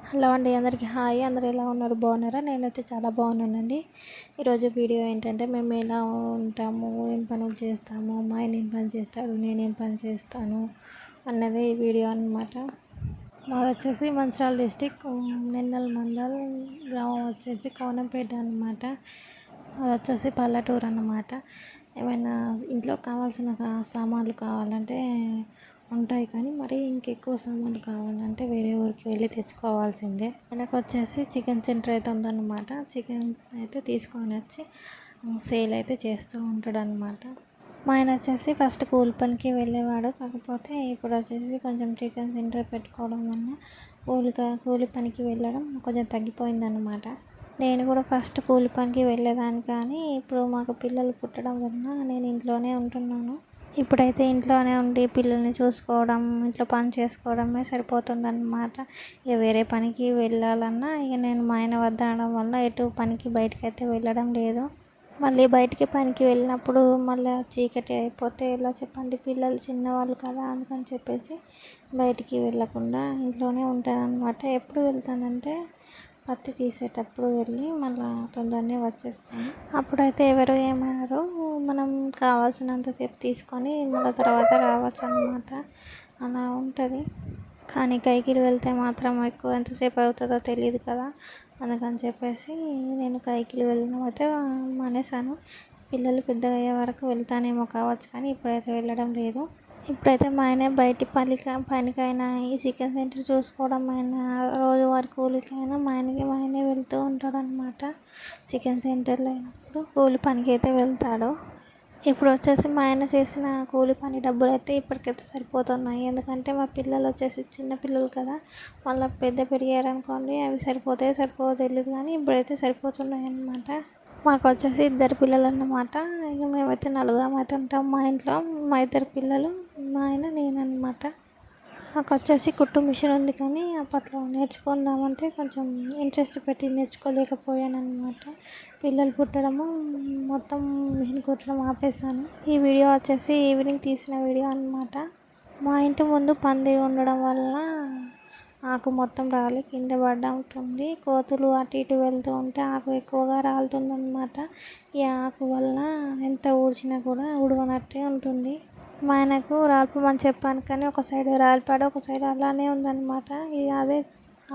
Hello అండి, అందరికీ hi. అందరూ ఎలా ఉన్నారు? బాగున్నారా? నేనైతే చాలా బాగున్నానండి. ఈరోజు వీడియో ఏంటంటే మేము ఎలా ఉంటాము, ఏం పనులు చేస్తాము, మా ఆయన ఏం పని చేస్తాడు, నేనేం పని చేస్తాను అన్నది ఈ వీడియో అనమాట. మాది వచ్చేసి మంచిర్యాల డిస్టిక్, నిన్నల్ మండల్, గ్రామం వచ్చేసి కోనంపేట అనమాట. అది వచ్చేసి పల్లెటూరు అన్నమాట. ఏమైనా ఇంట్లో కావాల్సిన సామాన్లు కావాలంటే ఉంటాయి, కానీ మరి ఇంకెక్కువ సామాన్లు కావాలంటే వేరే ఊరికి వెళ్ళి తెచ్చుకోవాల్సిందే. ఆయనకు వచ్చేసి చికెన్ సెంటర్ అయితే ఉందన్నమాట. చికెన్ అయితే తీసుకొని వచ్చి సేల్ అయితే చేస్తూ ఉంటాడు అనమాట. మా ఆయన వచ్చేసి ఫస్ట్ కూలి పనికి వెళ్ళేవాడు, కాకపోతే ఇప్పుడు వచ్చేసి కొంచెం చికెన్ సెంటర్ పెట్టుకోవడం వల్ల కూలి పనికి వెళ్ళడం కొంచెం తగ్గిపోయిందన్నమాట. నేను కూడా ఫస్ట్ కూలి పనికి వెళ్ళేదాన్ని, కానీ ఇప్పుడు మాకు పిల్లలు పుట్టడం వలన నేను ఇంట్లోనే ఉంటున్నాను. ఇప్పుడైతే ఇంట్లోనే ఉండి పిల్లల్ని చూసుకోవడం, ఇంట్లో పని చేసుకోవడమే సరిపోతుందన్నమాట. ఇక వేరే పనికి వెళ్ళాలన్నా ఇక నేను మా ఆయన వద్ద అనడం వల్ల ఎటు పనికి బయటకు అయితే వెళ్ళడం లేదు. మళ్ళీ బయటికి పనికి వెళ్ళినప్పుడు మళ్ళీ చీకటి అయిపోతే ఎలా చెప్పండి, పిల్లలు చిన్నవాళ్ళు కదా, అందుకని చెప్పేసి బయటికి వెళ్ళకుండా ఇంట్లోనే ఉంటానన్నమాట. ఎప్పుడు వెళ్తానంటే పత్తి తీసేటప్పుడు వెళ్ళి మళ్ళీ తొందరనే వచ్చేస్తాను. అప్పుడైతే ఎవరు ఏమన్నారు, మనం కావాల్సినంతసేపు తీసుకొని మళ్ళీ తర్వాత రావచ్చు అన్నమాట. అలా ఉంటుంది. కానీ కైకిలు వెళ్తే మాత్రం ఎంతసేపు అవుతుందో తెలియదు కదా, అందుకని చెప్పేసి నేను కైకిలు వెళ్ళడం అయితే మానేశాను. పిల్లలు పెద్దగా అయ్యే వరకు వెళ్తానేమో కావచ్చు, కానీ ఇప్పుడైతే వెళ్ళడం లేదు. ఇప్పుడైతే మా ఆయన బయటి పనికైనా, ఈ చికెన్ సెంటర్ చూసుకోవడం అయినా, రోజువారి కూలికైనా మా ఆయనే వెళ్తూ ఉంటాడు అనమాట. చికెన్ సెంటర్లో అయినప్పుడు కూలి పనికి అయితే వెళ్తాడు. ఇప్పుడు వచ్చేసి మా ఆయన చేసిన కూలి పని డబ్బులు అయితే ఇప్పటికైతే సరిపోతున్నాయి. ఎందుకంటే మా పిల్లలు వచ్చేసి చిన్న పిల్లలు కదా, మళ్ళీ పెరిగారనుకోండి అవి సరిపోవో తెలియదు, కానీ ఇప్పుడైతే సరిపోతున్నాయి అన్నమాట. మాకు వచ్చేసి 2 పిల్లలు అన్నమాట. ఇక మేమైతే నలుగురం అయితే ఉంటాం మా ఇంట్లో. మా 2 పిల్లలు, మా ఆయన, నేను అన్నమాట. నాకు వచ్చేసి కుట్టు మిషన్ ఉంది, కానీ అప్పట్లో నేర్చుకుందామంటే కొంచెం ఇంట్రెస్ట్ పెట్టి నేర్చుకోలేకపోయాను అన్నమాట. పిల్లలు పుట్టడము మొత్తం మిషన్ కుట్టడం ఆపేసాను. ఈ వీడియో వచ్చేసి ఈవినింగ్ తీసిన వీడియో అన్నమాట. మా ఇంటి ముందు పందిరి ఉండడం వల్ల ఆకు మొత్తం రాలి కింద పడుతుంది. కోతులు అటు ఇటు వెళ్తూ ఉంటే ఆకు ఎక్కువగా రాలుతుందన్నమాట. ఈ ఆకు వల్ల ఎంత ఊడ్చినా కూడా ఉడవనట్టే ఉంటుంది. మా ఆయనకు రాల్పమని చెప్పాను, కానీ ఒక సైడ్ రాలిపాడు, ఒక సైడ్ అలానే ఉందన్నమాట. అదే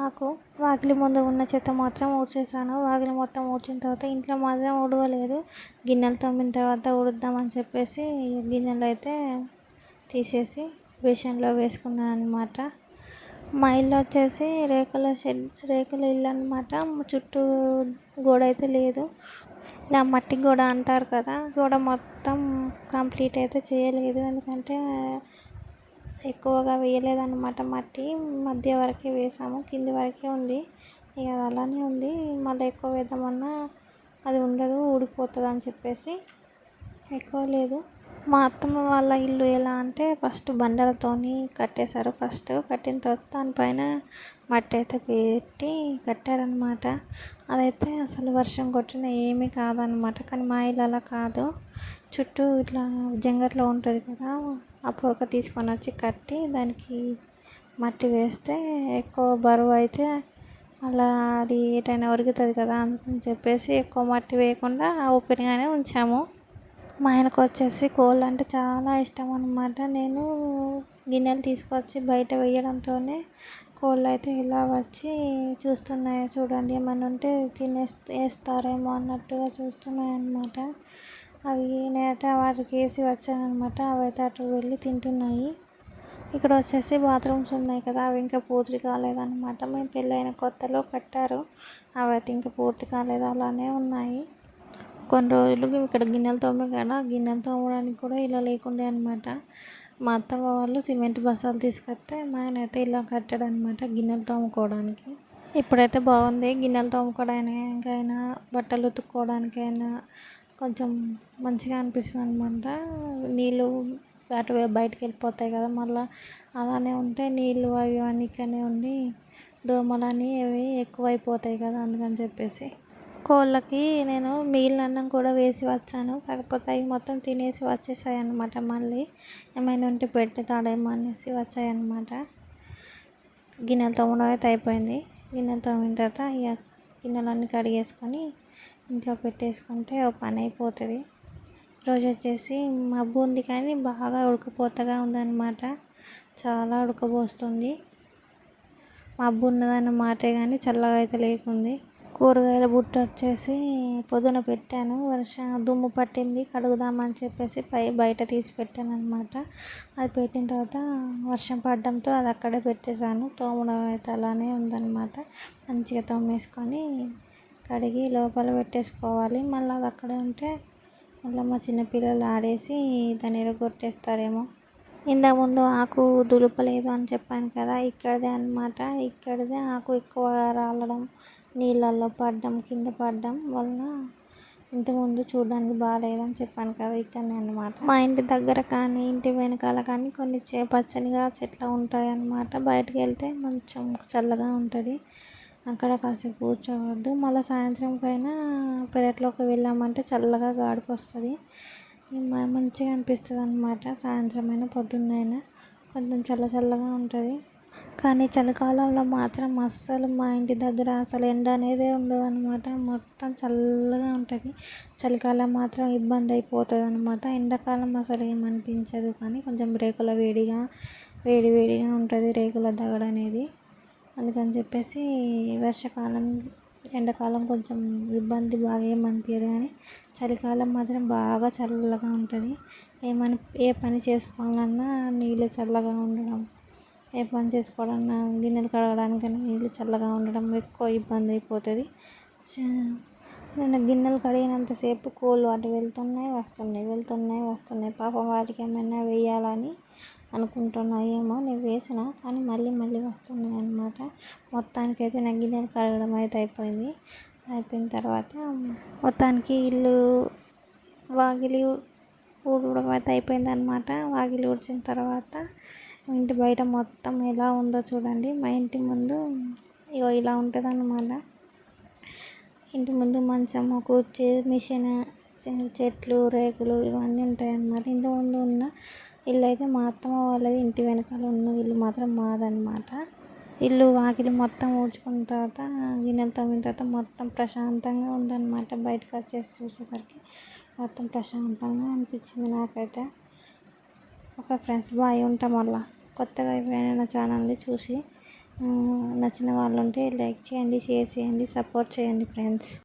ఆకు. వాకిలి ముందు ఉన్న చెత్త మాత్రం ఊడ్చేసాను. వాకిలి మొత్తం ఊడ్చిన తర్వాత ఇంట్లో మాత్రం ఊడవలేదు. గిన్నెలు తోమిన తర్వాత ఊడుద్దామని చెప్పేసి గిన్నెలు అయితే తీసేసి బేషన్లో వేసుకున్నాను అనమాట. మా ఇల్లు వచ్చేసి రేకుల ఇల్లు అనమాట. చుట్టూ గోడ అయితే లేదు. ఇలా మట్టి గోడ అంటారు కదా, గోడ మొత్తం కంప్లీట్ అయితే చేయలేదు, ఎందుకంటే ఎక్కువగా వేయలేదన్నమాట. మట్టి మధ్య వరకే వేసాము, కింది వరకే ఉంది. ఇక అది అలానే ఉంది. మళ్ళీ ఎక్కువ వేద్దామన్నా అది ఉండదు, ఊడిపోతుంది అని చెప్పేసి ఎక్కువ లేదు. మా అత్తమ్మ వాళ్ళ ఇల్లు ఎలా అంటే ఫస్ట్ బండలతోని కట్టేశారు. కట్టిన తర్వాత దానిపైన మట్టి అయితే పెట్టి కట్టారనమాట. అదైతే అసలు వర్షం కొట్టినా ఏమీ కాదనమాట. కానీ మా ఇల్లు అలా కాదు. చుట్టూ ఇట్లా జంగట్లో ఉంటుంది కదా, అప్పుడు తీసుకొని వచ్చి కట్టి దానికి మట్టి వేస్తే ఎక్కువ బరువు అయితే అలా అది ఏటైనా ఒరుగుతుంది కదా, అందుకని చెప్పేసి ఎక్కువ మట్టి వేయకుండా ఓపెన్గానే ఉంచాము. మా ఆయనకు వచ్చేసి కోళ్ళు అంటే చాలా ఇష్టం అన్నమాట. నేను గిన్నెలు తీసుకొచ్చి బయట వేయడంతోనే కోళ్ళు అయితే ఇలా వచ్చి చూస్తున్నాయి, చూడండి ఏమన్నా ఉంటే వేస్తారేమో అన్నట్టుగా చూస్తున్నాయి అన్నమాట. అవి నేనైతే వాటికి వేసి వచ్చానమాట. అవి అయితే అటు వెళ్ళి తింటున్నాయి. ఇక్కడ వచ్చేసి బాత్రూమ్స్ ఉన్నాయి కదా, అవి ఇంకా పూర్తి కాలేదన్నమాట. మేము పెళ్ళైన కొత్తలో కట్టారు, అవి అయితే ఇంకా పూర్తి కాలేదు, అలానే ఉన్నాయి. కొన్ని రోజులు ఇక్కడ గిన్నెలు తోమడానికి కూడా ఇలా లేకుండే అనమాట. మా అత్తమ్మ వాళ్ళు సిమెంట్ బస్తాలు తీసుకొస్తే మా ఆయన అయితే ఇలా కట్టాడు అనమాట గిన్నెలు తోముకోవడానికి. ఇప్పుడైతే బాగుంది. గిన్నెలు తోముకోవడానికైనా, బట్టలు ఉతుక్కోవడానికైనా కొంచెం మంచిగా అనిపిస్తుంది అనమాట. నీళ్ళు అటు బయటకు వెళ్ళిపోతాయి కదా, మళ్ళీ అలానే ఉంటే నీళ్ళు అవి అన్నీ ఇక్కడనే ఉండి దోమలని అవి ఎక్కువైపోతాయి కదా, అందుకని చెప్పేసి కోళ్ళకి నేను మిగిలిన అన్నం కూడా వేసి వచ్చాను. కాకపోతే అవి మొత్తం తినేసి వచ్చేసాయి అన్నమాట. మళ్ళీ ఏమైనా ఉంటే పెట్టి తాడేమో అనేసి వచ్చాయన్నమాట. గిన్నెలు తోమడం అయితే అయిపోయింది. గిన్నెలు తోమిన తర్వాత ఇక గిన్నెలన్నీ కడిగేసుకొని ఇంట్లో పెట్టేసుకుంటే ఒక పని అయిపోతుంది. రోజు వచ్చేసి మబ్బు ఉంది కానీ బాగా ఉడకపోతగా ఉందన్నమాట. చాలా ఉడకపోస్తుంది. మబ్బు ఉన్నదన్న మాటే కానీ చల్లగా అయితే లేకుంది. కూరగాయల బుట్ట వచ్చేసి పొద్దున పెట్టాను, దుమ్ము పట్టింది, కడుగుదామని చెప్పేసి బయట తీసి పెట్టాను అనమాట. అది పెట్టిన తర్వాత వర్షం పడడంతో అది అక్కడే పెట్టేశాను. తోమడం అయితే అలానే ఉందన్నమాట. మంచిగా తోమేసుకొని కడిగి లోపల పెట్టేసుకోవాలి. మళ్ళీ అది అక్కడే ఉంటే మళ్ళీ మా చిన్నపిల్లలు ఆడేసి దాన్ని ఎరగొట్టేస్తారేమో. ఇంతకుముందు ఆకు దులుపలేదు అని చెప్పాను కదా, ఇక్కడిదే అనమాట. ఇక్కడిదే ఆకు ఎక్కువ రాలడం, నీళ్ళల్లో పడడం, కింద పడడం వలన ఇంతకుముందు చూడడానికి బాగాలేదని చెప్పాను కదా, ఇక్కడనే అనమాట. మా ఇంటి దగ్గర కానీ ఇంటి వెనకాల కానీ కొన్ని పచ్చనిగా చెట్లు ఉంటాయి అన్నమాట. బయటకు వెళ్తే కొంచెం చల్లగా ఉంటుంది. అక్కడ కాసేపు కూర్చోవద్దు. మళ్ళీ సాయంత్రం పైన పెరట్లోకి వెళ్ళామంటే చల్లగా గాడికి వస్తుంది. మంచిగా అనిపిస్తుంది అన్నమాట. సాయంత్రం అయినా పొద్దున్నైనా కొంచెం చల్లగా ఉంటుంది. కానీ చలికాలంలో మాత్రం అస్సలు మా ఇంటి దగ్గర అసలు ఎండ అనేది ఉండదు అనమాట. మొత్తం చల్లగా ఉంటుంది. చలికాలం మాత్రం ఇబ్బంది అయిపోతుంది అనమాట. ఎండాకాలం అసలు ఏమనిపించదు కానీ కొంచెం రేకుల వేడిగా ఉంటుంది రేకుల దగడ అనేది. అందుకని చెప్పేసి వర్షాకాలం ఎండాకాలం కొంచెం ఇబ్బంది బాగా ఏమనిపించదు కానీ చలికాలం మాత్రం బాగా చల్లగా ఉంటుంది. ఏ పని చేసుకోవాలన్నా నీళ్ళు చల్లగా ఉండడం, ఏ పని చేసుకోవాలన్నా గిన్నెలు కడగడానికైనా నీళ్ళు చల్లగా ఉండడం ఎక్కువ ఇబ్బంది అయిపోతుంది. నేను గిన్నెలు కడిగినంతసేపు కోళ్ళు అటు వెళ్తున్నాయి. పాపం వాటికి ఏమైనా వేయాలని అనుకుంటున్నాయేమో. నేను వేసిన కానీ మళ్ళీ వస్తున్నాయి అన్నమాట. మొత్తానికైతే నా గిన్నెలు కడగడం అయితే అయిపోయిన తర్వాత మొత్తానికి ఇల్లు వాకిలి ఊడవడం అయితే అయిపోయింది అనమాట. వాకిలి ఊడ్చిన తర్వాత ఇంటి బయట మొత్తం ఎలా ఉందో చూడండి. మా ఇంటి ముందు ఇలా ఉంటుంది అన్నమాట. ఇంటి ముందు మంచము, కుర్చీ, మిషన్, చెట్లు, రేకులు ఇవన్నీ ఉంటాయి అన్నమాట. ఇంటి ముందు ఉన్న ఇల్లు అయితే మా అత్తమ్మ వాళ్ళది. ఇంటి వెనకాల ఉన్న ఇల్లు మాత్రం మాదన్నమాట. ఇల్లు వాకిలి మొత్తం ఊడ్చుకున్న తర్వాత గిన్నెలు తోమిన తర్వాత మొత్తం ప్రశాంతంగా ఉందన్నమాట. బయటకు వచ్చేసి చూసేసరికి మొత్తం ప్రశాంతంగా అనిపించింది నాకైతే. ఓకే ఫ్రెండ్స్, బాయ్, ఉంటాం. మళ్ళీ కొత్తగా అయిపోయిన నా ఛానల్ని చూసి నచ్చిన వాళ్ళు ఉంటే లైక్ చేయండి, షేర్ చేయండి, సపోర్ట్ చేయండి ఫ్రెండ్స్.